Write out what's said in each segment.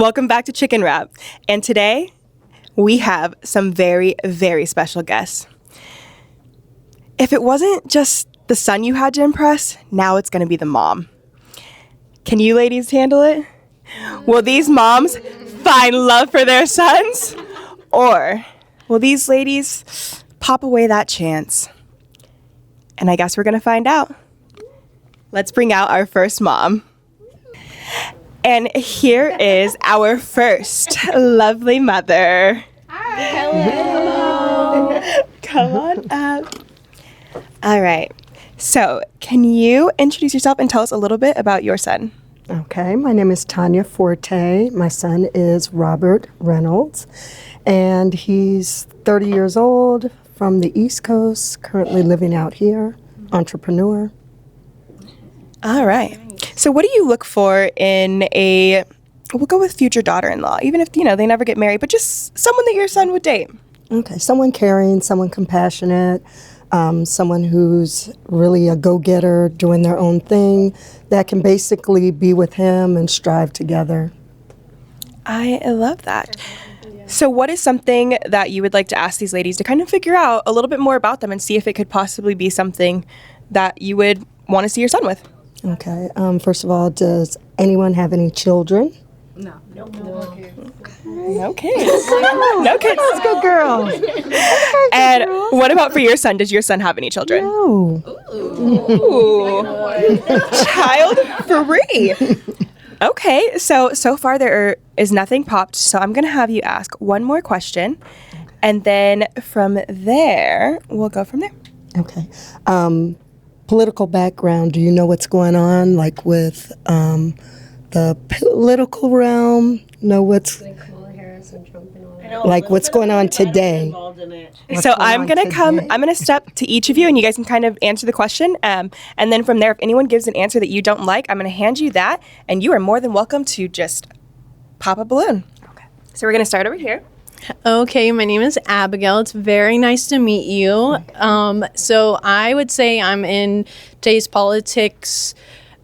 Welcome back to Chicken Wrap. And today we have some very, very special guests. If it wasn't just the son you had to impress, now it's going to be the mom. Can you ladies handle it? Will these moms find love for their sons? Or will these ladies pop away that chance? And I guess we're going to find out. Let's bring out our first mom. And here is our first lovely mother. Hi. Hello. Come on up. All right. So, can you introduce yourself and tell us a little bit about your son? Okay, my name is Tanya Forte. My son is Robert Reynolds, and he's 30 years old, from the East Coast, currently living out here, entrepreneur. All right. So what do you look for in we'll go with future daughter-in-law, even if, they never get married, but just someone that your son would date? Okay, someone caring, someone compassionate, someone who's really a go-getter, doing their own thing, that can basically be with him and strive together. I love that. So what is something that you would like to ask these ladies to kind of figure out a little bit more about them and see if it could possibly be something that you would want to see your son with? Okay, first of all, does anyone have any children? No. Okay. No kids. No kids. That's good girl. And what about for your son? Does your son have any children? No. Ooh. Child free. Okay, so far there is nothing popped, so I'm going to have you ask one more question, and then from there, we'll go from there. Okay. Political background, do you know what's going on, like with the political realm? Know what's like what's going on today? So I'm gonna step to each of you, and you guys can kind of answer the question. And then from there, if anyone gives an answer that you don't like, I'm gonna hand you that, and you are more than welcome to just pop a balloon. Okay. So we're gonna start over here. Okay, my name is Abigail. It's very nice to meet you. So I would say I'm in today's politics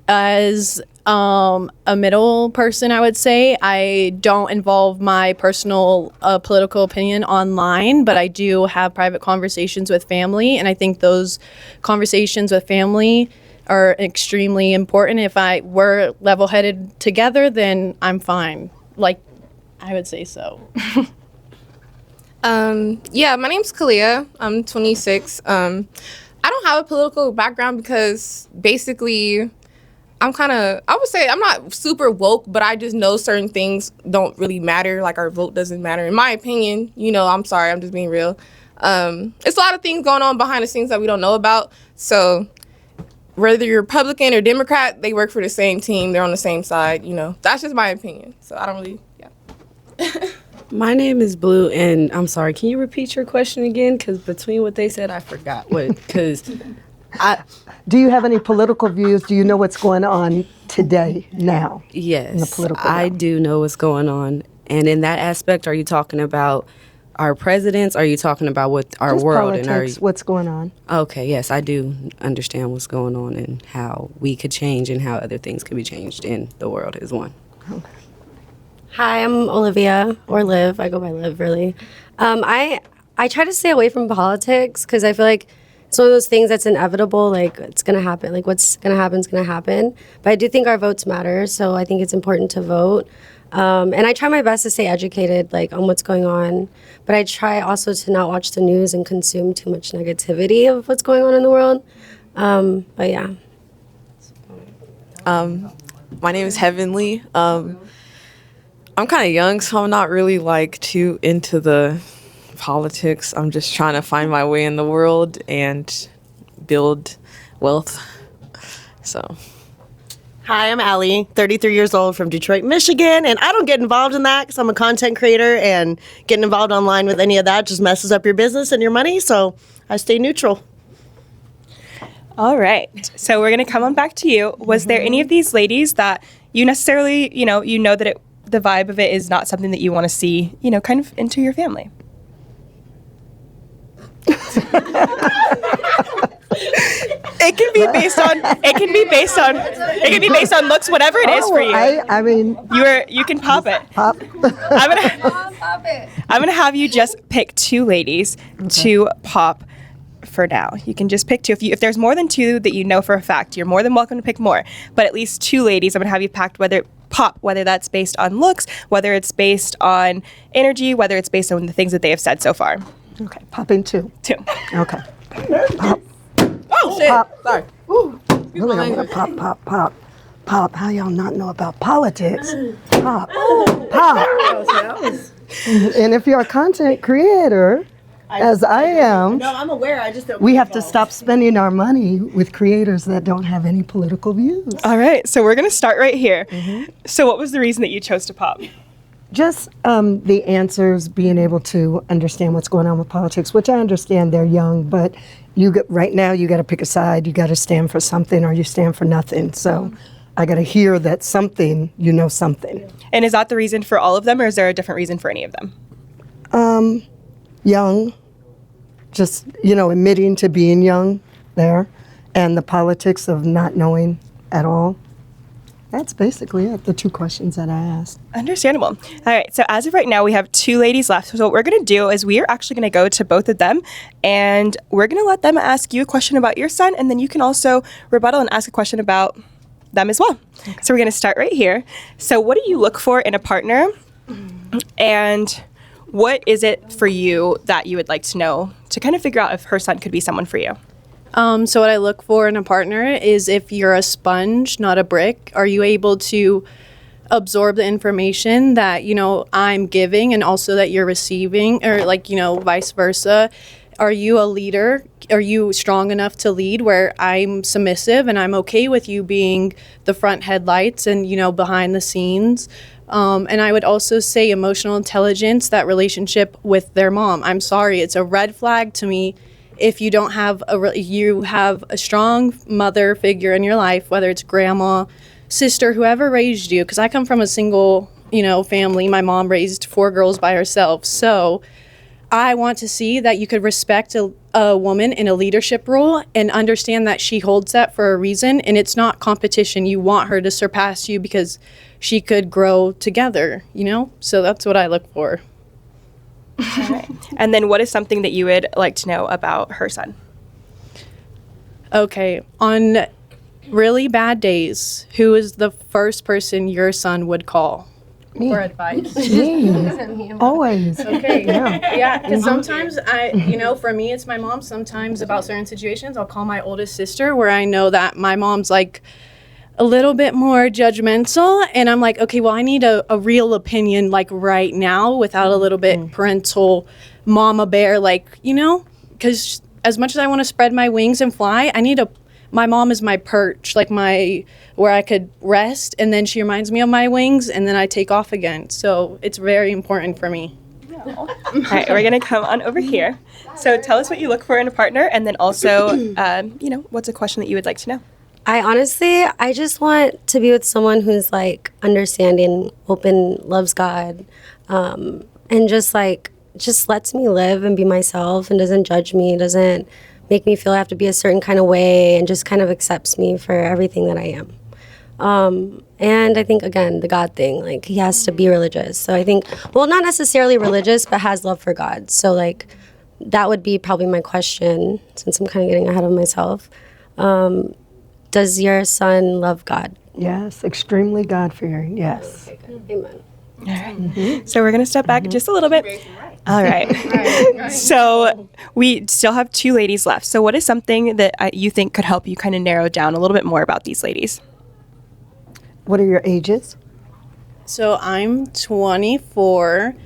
as a middle person, I would say. I don't involve my personal political opinion online, but I do have private conversations with family, and I think those conversations with family are extremely important. If we're level-headed together, then I'm fine. Like, I would say so. My name's Kalia. I'm 26. I don't have a political background because basically I would say I'm not super woke, but I just know certain things don't really matter. Like our vote doesn't matter. In my opinion, I'm sorry, I'm just being real. It's a lot of things going on behind the scenes that we don't know about. So whether you're Republican or Democrat, they work for the same team. They're on the same side, That's just my opinion. So I don't really, My name is Blue, and I'm sorry, can you repeat your question again? Because between what they said, I forgot what, Do you have any political views? Do you know what's going on today, now? Yes, in the political I realm? do know what's going on. And in that aspect, are you talking about our presidents? Are you talking about what our Just world? politics, what's going on? Okay, yes, I do understand what's going on and how we could change and how other things could be changed in the world is one. Okay. Hi, I'm Olivia, or Liv. I go by Liv, really. I try to stay away from politics because I feel like it's one of those things that's inevitable. Like, it's going to happen. Like, what's going to happen is going to happen. But I do think our votes matter, so I think it's important to vote. And I try my best to stay educated, on what's going on. But I try also to not watch the news and consume too much negativity of what's going on in the world. But yeah. My name is Heavenly. I'm kind of young, so I'm not really too into the politics. I'm just trying to find my way in the world and build wealth. So. Hi, I'm Allie, 33 years old from Detroit, Michigan, and I don't get involved in that because I'm a content creator, and getting involved online with any of that just messes up your business and your money, so I stay neutral. All right. So we're going to come on back to you. Was there any of these ladies that you necessarily, that the vibe of it is not something that you want to see, kind of into your family? It can be based on. It can be based on. It can be based on looks, whatever it is for you. I mean, You can pop it. pop. I'm gonna have you just pick two ladies to pop for now. You can just pick two. If there's more than two that you know for a fact, you're more than welcome to pick more. But at least two ladies, I'm gonna have you packed whether that's based on looks, whether it's based on energy, whether it's based on the things that they have said so far. Okay, popping two. Two. Okay. Pop. Oh shit! Pop. Sorry. Really, I'm gonna pop, pop, pop. Pop. How y'all not know about politics? Pop. Pop. And if you're a content creator, as I am, No, I'm aware. I just don't. we have to stop spending our money with creators that don't have any political views. All right, so we're gonna start right here. So what was the reason that you chose to pop? Just the answers, being able to understand what's going on with politics, which I understand they're young, but right now you got to pick a side. You got to stand for something or you stand for nothing. So I got to hear that something, you know something. And is that the reason for all of them, or is there a different reason for any of them? Young, just, admitting to being young there, and the politics of not knowing at all. That's basically it, the two questions that I asked. Understandable. All right, so as of right now, we have two ladies left. So what we're going to do is we are actually going to go to both of them, and we're going to let them ask you a question about your son, and then you can also rebuttal and ask a question about them as well. Okay. So we're going to start right here. So what do you look for in a partner, and what is it for you that you would like to know to kind of figure out if her son could be someone for you? So what I look for in a partner is if you're a sponge, not a brick. Are you able to absorb the information that, I'm giving and also that you're receiving, or vice versa? Are you a leader? Are you strong enough to lead where I'm submissive and I'm okay with you being the front headlights and, behind the scenes? And I would also say emotional intelligence, that relationship with their mom. I'm sorry, it's a red flag to me if you don't have you have a strong mother figure in your life, whether it's grandma, sister, whoever raised you. Because I come from a single, family. My mom raised 4 girls by herself. So I want to see that you could respect a woman in a leadership role and understand that she holds that for a reason, and it's not competition. You want her to surpass you because she could grow together, So that's what I look for. All right. And then what is something that you would like to know about her son? Okay, on really bad days, who is the first person your son would call for advice? Me. Always. Okay. Yeah, because sometimes for me, it's my mom. Sometimes about certain situations, I'll call my oldest sister where I know that my mom's like a little bit more judgmental, and I'm like, okay, well, I need a real opinion like right now without a little bit parental mama bear, because as much as I want to spread my wings and fly, my mom is my perch, like where I could rest, and then she reminds me of my wings, and then I take off again. So it's very important for me. All right, we're gonna come on over here. So tell us what you look for in a partner, and then also, what's a question that you would like to know? I just want to be with someone who's like understanding, open, loves God, and just lets me live and be myself and doesn't judge me, doesn't make me feel I have to be a certain kind of way, and just kind of accepts me for everything that I am. And I think, again, the God thing, like he has to be religious. So I think, well, not necessarily religious, but has love for God. So that would be probably my question, since I'm kind of getting ahead of myself. Does your son love God? Yes, extremely God-fearing, yes. Okay, good. Amen. All right. So we're going to step back just a little bit. All right. So we still have two ladies left. So what is something that you think could help you kind of narrow down a little bit more about these ladies? What are your ages? So I'm 24,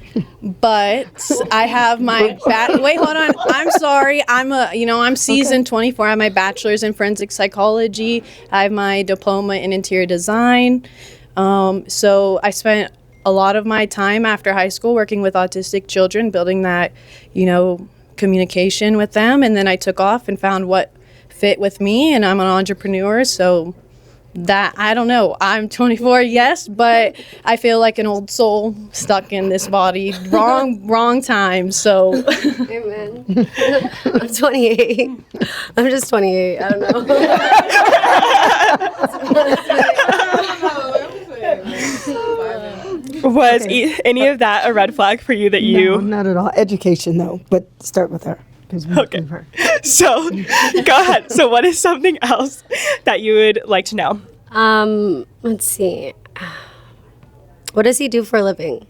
but I have my wait, hold on. I'm sorry. I'm seasoned 24. I have my bachelor's in forensic psychology. I have my diploma in interior design. So I spent a lot of my time after high school working with autistic children, building that, communication with them. And then I took off and found what fit with me, and I'm an entrepreneur. So that I don't know. I'm 24, yes, but I feel like an old soul stuck in this body. Wrong time. So Amen. I'm 28. I'm just 28. I don't know. Was any of that a red flag for you that you? No, not at all. Education, though, but start with her. 'Cause we Okay. believe her. So, go ahead. So, what is something else that you would like to know? Let's see. What does he do for a living?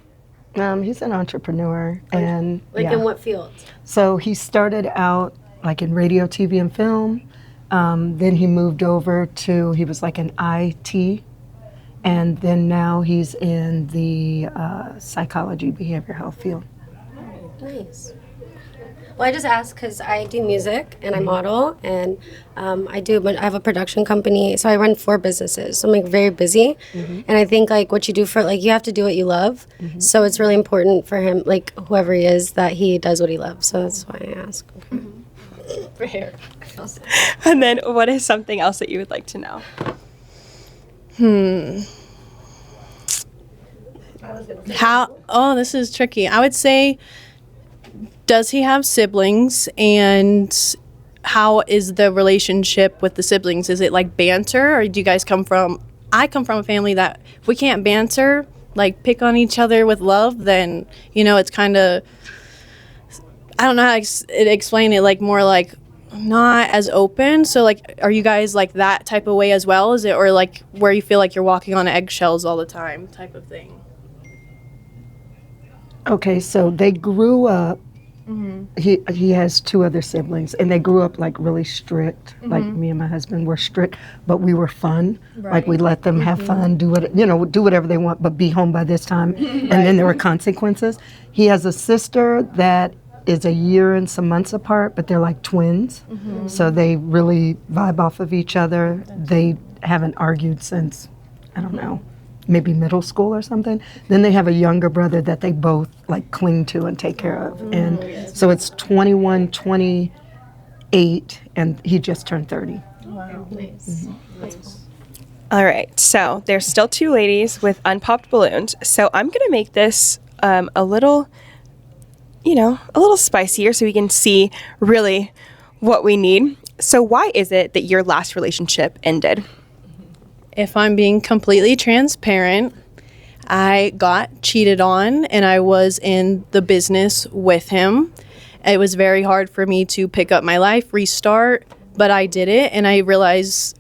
He's an entrepreneur, and yeah. In what field? So he started out like in radio, TV, and film. Then he moved over to, he was like an IT, and then now he's in the psychology, behavioral health field. Nice. Well, I just asked because I do music and I model, and I have a production company, so I run 4 businesses. So I'm like very busy, and I think like what you do for like you have to do what you love. So it's really important for him, like whoever he is, that he does what he loves. So that's why I ask. Okay. And then, what is something else that you would like to know? This is tricky. I would say, does he have siblings, and how is the relationship with the siblings? Is it like banter, or do you guys I come from a family that if we can't banter, like pick on each other with love, then, it's kind of, I don't know how to explain it, like more like not as open. So like, are you guys like that type of way as well? Is it, or like where you feel like you're walking on eggshells all the time type of thing? Okay, so they grew up. He has 2 other siblings, and they grew up like really strict. Like me and my husband were strict, but we were fun. Like we let them have fun, do whatever they want, but be home by this time. And then there were consequences. He has a sister that is a year and some months apart, but they're like twins, so they really vibe off of each other. They haven't argued since, I don't know, maybe middle school or something. Then they have a younger brother that they both like cling to and take care of. And so it's 21, 28, and he just turned 30. Wow. Nice. All right. So, there's still 2 ladies with unpopped balloons. So, I'm going to make this a little spicier so we can see really what we need. So, why is it that your last relationship ended? If I'm being completely transparent, I got cheated on, and I was in the business with him. It was very hard for me to pick up my life, restart, but I did it, and I realized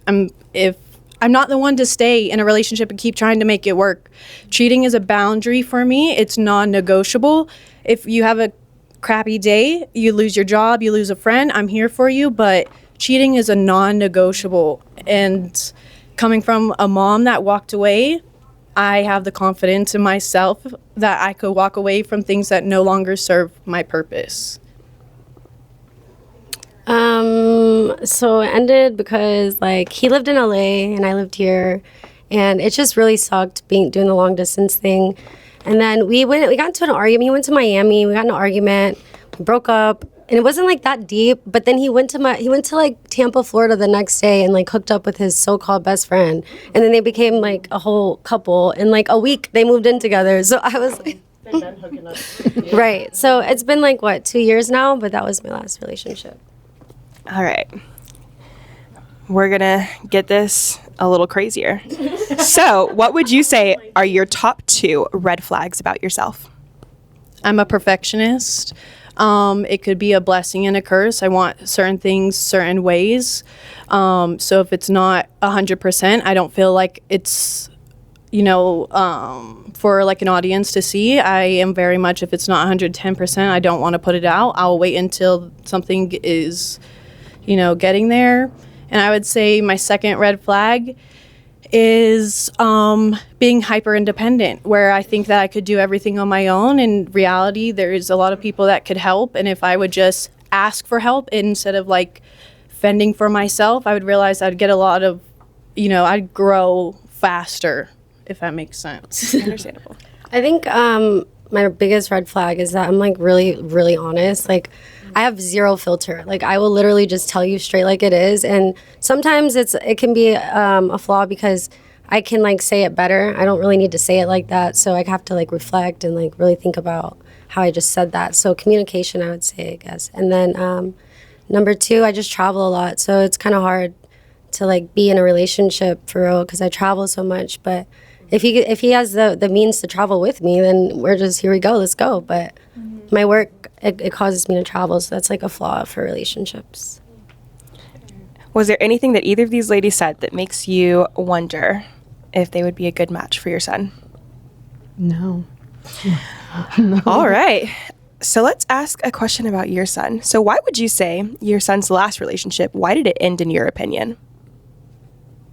if I'm not the one to stay in a relationship and keep trying to make it work. Cheating is a boundary for me. It's non-negotiable. If you have a crappy day, you lose your job, you lose a friend, I'm here for you, but cheating is a non-negotiable. And coming from a mom that walked away, I have the confidence in myself that I could walk away from things that no longer serve my purpose. So it ended because like he lived in LA and I lived here, and it just really sucked doing the long distance thing. And then we got into an argument. He went to Miami. We got in an argument. We broke up, and it wasn't like that deep. But then he went to like Tampa, Florida the next day and like hooked up with his so-called best friend. And then they became like a whole couple. In like a week, they moved in together. So I was like, right. So it's been like 2 years now, but that was my last relationship. All right. We're going to get this a little crazier. So, what would you say are your top 2 red flags about yourself? I'm a perfectionist. It could be a blessing and a curse. I want certain things certain ways. So if it's not 100%, I don't feel like it's, for like an audience to see. I am very much, if it's not 110%, I don't want to put it out. I'll wait until something is, getting there. And I would say my second red flag is being hyper independent, where I think that I could do everything on my own. In reality, there's a lot of people that could help, and if I would just ask for help instead of like fending for myself, I would realize I'd get a lot of, I'd grow faster, if that makes sense. Understandable. I think my biggest red flag is that I'm like really, really honest. Like I have zero filter. Like I will literally just tell you straight like it is. And sometimes it can be a flaw because I can like say it better. I don't really need to say it like that. So I have to like reflect and like really think about how I just said that. So communication, I would say, I guess. And then number 2, I just travel a lot. So it's kind of hard to like be in a relationship for real because I travel so much. But if he has the means to travel with me, then we're just, here we go, let's go. But my work, it causes me to travel. So that's like a flaw for relationships. Was there anything that either of these ladies said that makes you wonder if they would be a good match for your son? No. All right. So let's ask a question about your son. So why would you say your son's last relationship, why did it end in your opinion?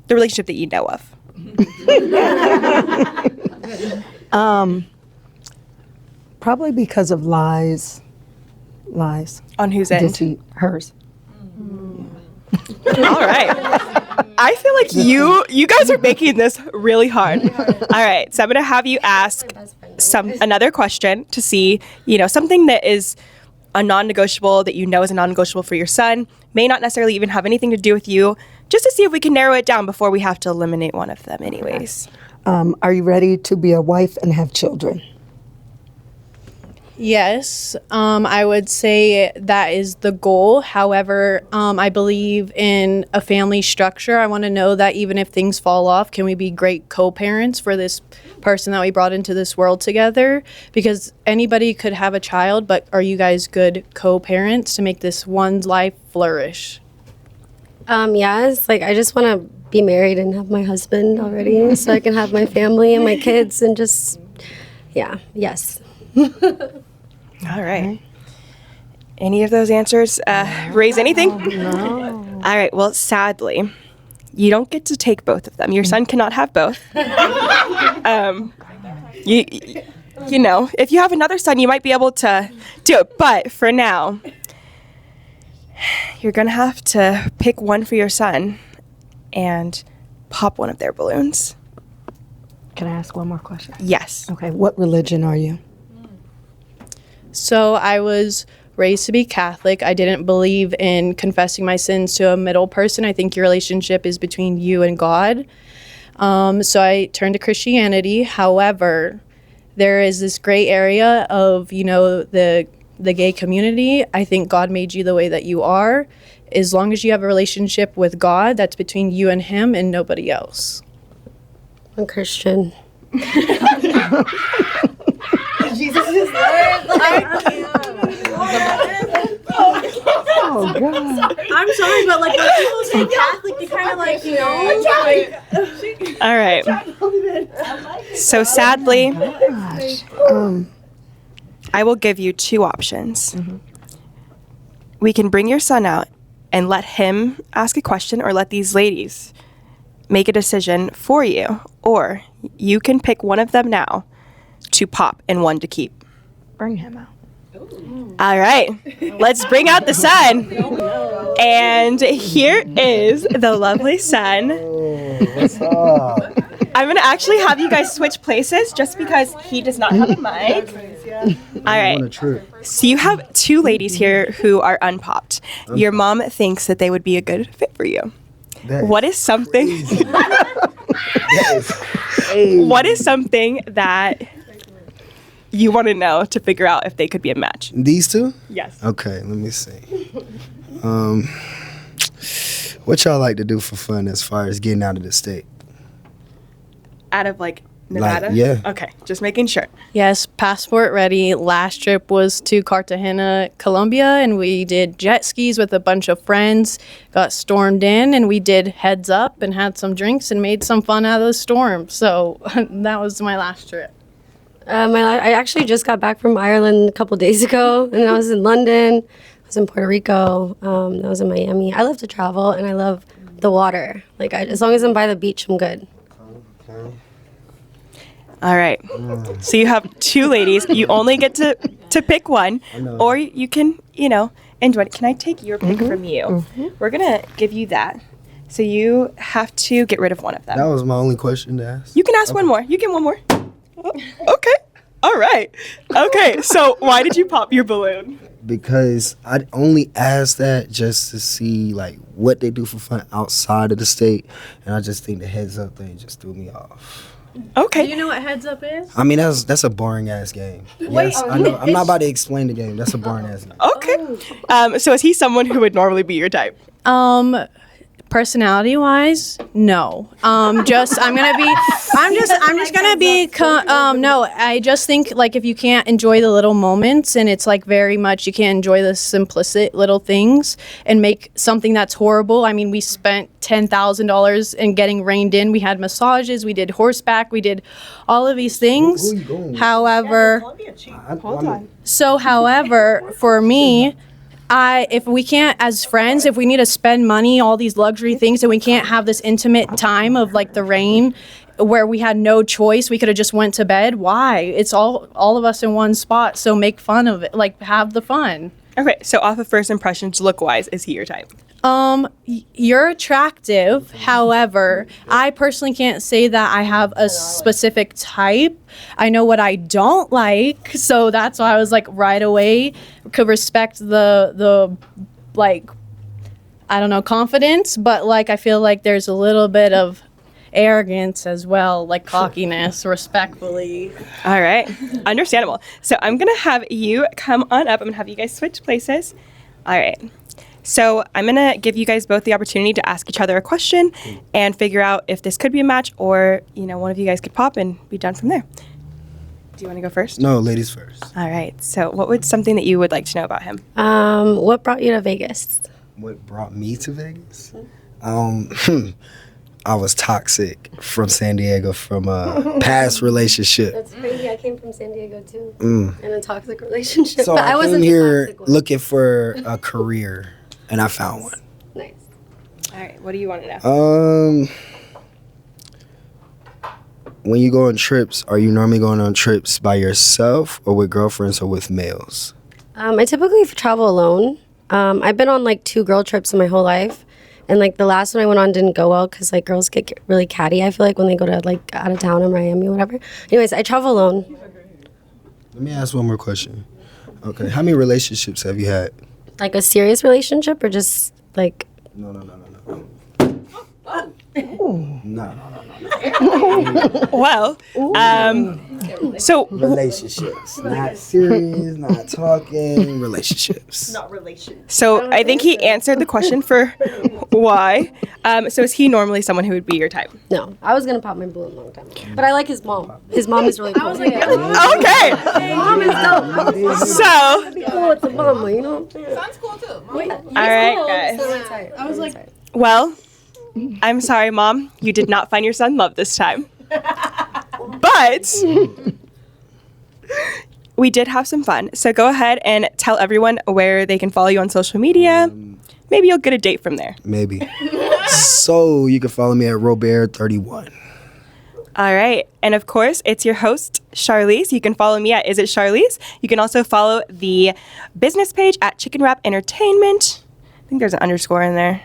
The relationship that you know of. Probably because of lies. On whose end? Deceit. Hers. All right. I feel like you guys are making this really hard. All right. So I'm going to have you ask another question to see, something that is a non-negotiable that you know is a non-negotiable for your son, may not necessarily even have anything to do with you, just to see if we can narrow it down before we have to eliminate one of them anyways. Are you ready to be a wife and have children? Yes, I would say that is the goal. However, I believe in a family structure. I want to know that even if things fall off, can we be great co-parents for this person that we brought into this world together? Because anybody could have a child, but are you guys good co-parents to make this one's life flourish? Yes, like I just want to be married and have my husband already so I can have my family and my kids and just, yes. All right. Any of those answers raise anything? No. All right. Well, sadly, you don't get to take both of them. Your son cannot have both. If you have another son, you might be able to do it. But for now, you're going to have to pick one for your son and pop one of their balloons. Can I ask one more question? Yes. Okay. What religion are you? So I was raised to be Catholic. I didn't believe in confessing my sins to a middle person. I think your relationship is between you and God. So I turned to Christianity. However, there is this gray area of, the gay community. I think God made you the way that you are. As long as you have a relationship with God, that's between you and him and nobody else. I'm Christian. Jesus is Lord. Oh, God. I'm sorry, but like when people say Catholic, they kind of like, All right. So sadly, I will give you 2 options. Mm-hmm. We can bring your son out and let him ask a question, or let these ladies make a decision for you. Or you can pick one of them now to pop and one to keep. Bring him out. All right, let's bring out the sun. And here is the lovely sun. What's up? I'm going to actually have you guys switch places just because he does not have a mic. All right. So you have 2 ladies here who are unpopped. Your mom thinks that they would be a good fit for you. What is something? What is something that you want to know to figure out if they could be a match? These 2? Yes. Okay, let me see. What y'all like to do for fun as far as getting out of the state? Out of Nevada? Yeah. Okay, just making sure. Yes, passport ready. Last trip was to Cartagena, Colombia, and we did jet skis with a bunch of friends, got stormed in, and we did heads up and had some drinks and made some fun out of the storm. So that was my last trip. I actually just got back from Ireland a couple days ago, and I was in London, I was in Puerto Rico, I was in Miami. I love to travel, and I love the water. As long as I'm by the beach, I'm good. All right. So you have 2 ladies. You only get to pick one, or you can, enjoy it. Can I take your pick from you? Mm-hmm. We're going to give you that. So you have to get rid of one of them. That was my only question to ask. You can ask one more. You get one more. Okay. All right. Okay. So why did you pop your balloon? because I only asked that just to see like what they do for fun outside of the state, and I just think the heads up thing just threw me off. Okay. Do you know what heads up is? I mean, that's a boring ass game. Yes, I know. I'm not about to explain the game. That's a boring ass game. Okay. So is he someone who would normally be your type? Personality wise, no. I'm just gonna be no, I just think like if you can't enjoy the little moments and it's like very much you can't enjoy the simplistic little things and make something that's horrible. I mean, we spent $10,000 in getting reined in. We had massages, we did horseback, we did all of these things. Who you going with? However, however, for me, if we can't, as friends, if we need to spend money, all these luxury things, and we can't have this intimate time of like the rain, where we had no choice, we could have just went to bed. Why? It's all of us in one spot. So make fun of it, like have the fun. Okay. So off of first impressions, look wise, is he your type? You're attractive. However, I personally can't say that I have a specific type. I know what I don't like, so that's why I was like right away could respect the like, I don't know, confidence, but like I feel like there's a little bit of arrogance as well, like cockiness, respectfully. All right. Understandable. So I'm going to have you come on up. I'm going to have you guys switch places. All right. So I'm going to give you guys both the opportunity to ask each other a question and figure out if this could be a match or, one of you guys could pop and be done from there. Do you want to go first? No, ladies first. All right. So what would something that you would like to know about him? What brought you to Vegas? What brought me to Vegas? I was toxic from San Diego from a past relationship. That's crazy. I came from San Diego too, in a toxic relationship. So but I wasn't came the here toxic one. looking for a career, and I found one. Nice. All right. What do you want to know? When you go on trips, are you normally going on trips by yourself or with girlfriends or with males? I typically travel alone. I've been on like 2 girl trips in my whole life. And like the last one I went on didn't go well because like girls get really catty, I feel like, when they go to like out of town or Miami or whatever. Anyways, I travel alone. Let me ask one more question. Okay, how many relationships have you had? Like a serious relationship or just like... No. Well, so relationships, not serious, not talking, relationships. Not relations. So I think he answered the question for why. So is he normally someone who would be your type? No, I was going to pop my balloon a long time ago. But I like his mom. His mom is really cool. Okay. Mom is dope. So, It'd be cool with the mama, you know? Son's cool too. all right, guys. I was like... Well, I'm sorry, Mom. You did not find your son love this time. But we did have some fun. So go ahead and tell everyone where they can follow you on social media. Maybe you'll get a date from there. Maybe. So you can follow me at Robert31. All right. And of course, it's your host, Charlize. You can follow me at Is It Charlize? You can also follow the business page at Chicken Wrap Entertainment. I think there's an underscore in there.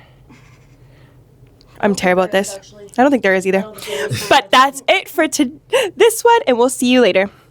I'm terrible at this. I don't think there is either. But that's it for this one, and we'll see you later.